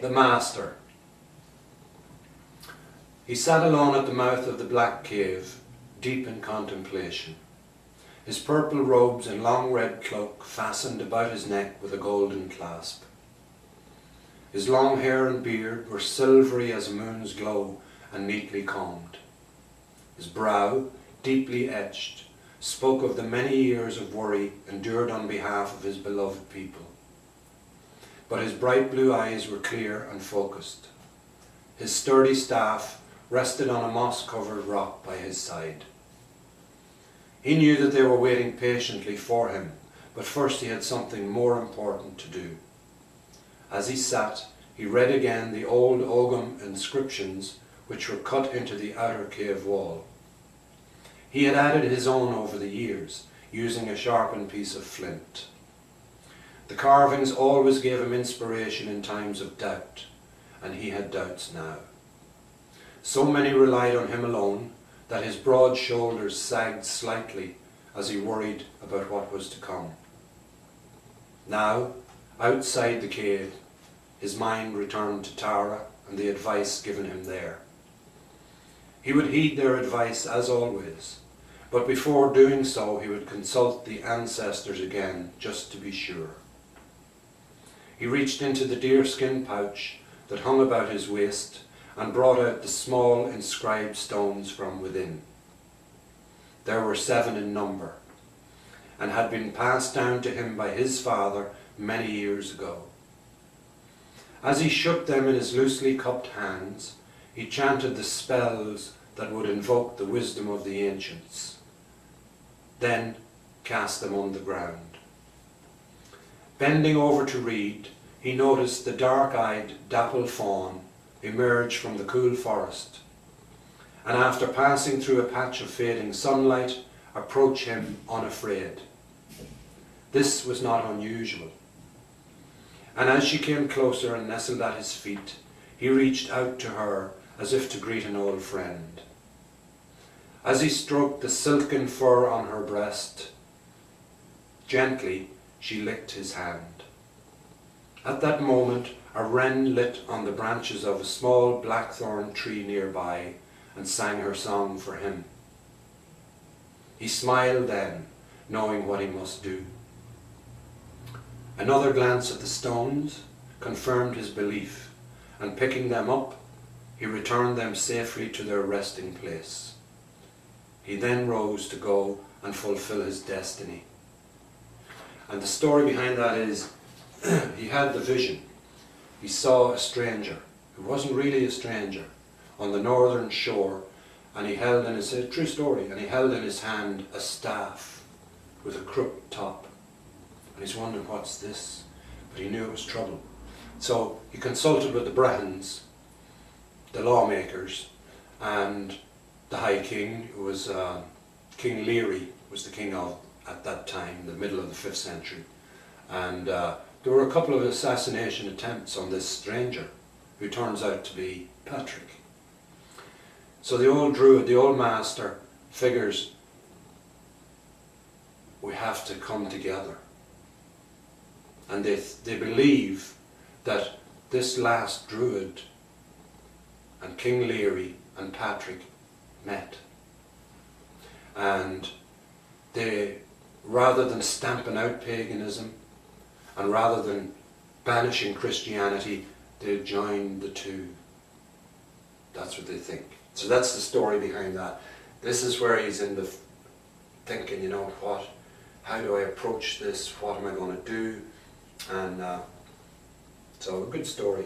The Master. He sat alone at the mouth of the black cave, deep in contemplation, his purple robes and long red cloak fastened about his neck with a golden clasp. His long hair and beard were silvery as a moon's glow and neatly combed. His brow, deeply etched, spoke of the many years of worry endured on behalf of his beloved people. But his bright blue eyes were clear and focused. His sturdy staff rested on a moss-covered rock by his side. He knew that they were waiting patiently for him, but first he had something more important to do. As he sat, he read again the old Ogham inscriptions which were cut into the outer cave wall. He had added his own over the years, using a sharpened piece of flint. The carvings always gave him inspiration in times of doubt, and he had doubts now. So many relied on him alone that his broad shoulders sagged slightly as he worried about what was to come. Now, outside the cave, his mind returned to Tara and the advice given him there. He would heed their advice as always, but before doing so he would consult the ancestors again just to be sure. He reached into the deerskin pouch that hung about his waist and brought out the small inscribed stones from within. There were 7 in number, and had been passed down to him by his father many years ago. As he shook them in his loosely cupped hands, he chanted the spells that would invoke the wisdom of the ancients, then cast them on the ground. Bending over to read, he noticed the dark-eyed dapple fawn emerge from the cool forest, and after passing through a patch of fading sunlight, approach him unafraid. This was not unusual, and as she came closer and nestled at his feet, he reached out to her as if to greet an old friend. As he stroked the silken fur on her breast, gently she licked his hand. At that moment, a wren lit on the branches of a small blackthorn tree nearby and sang her song for him. He smiled then, knowing what he must do. Another glance at the stones confirmed his belief, and picking them up, he returned them safely to their resting place. He then rose to go and fulfill his destiny. And the story behind that is, he had the vision. He saw a stranger, who wasn't really a stranger, on the northern shore, and he held in his, true story, and he held in his hand a staff with a crooked top. And he's wondering, what's this? But he knew it was trouble. So he consulted with the Brennans, the lawmakers, and the High King, who was King Leary, was the king of, at that time, the middle of the 5th century. And there were a couple of assassination attempts on this stranger, who turns out to be Patrick. So the old druid, the old master, figures, we have to come together. And they believe that this last druid and King Leary and Patrick met. And they, rather than stamping out paganism, and rather than banishing Christianity, they joined the two. That's what they think. So that's the story behind that. This is where he's in the thinking, you know, how do I approach this? What am I going to do? And so a good story.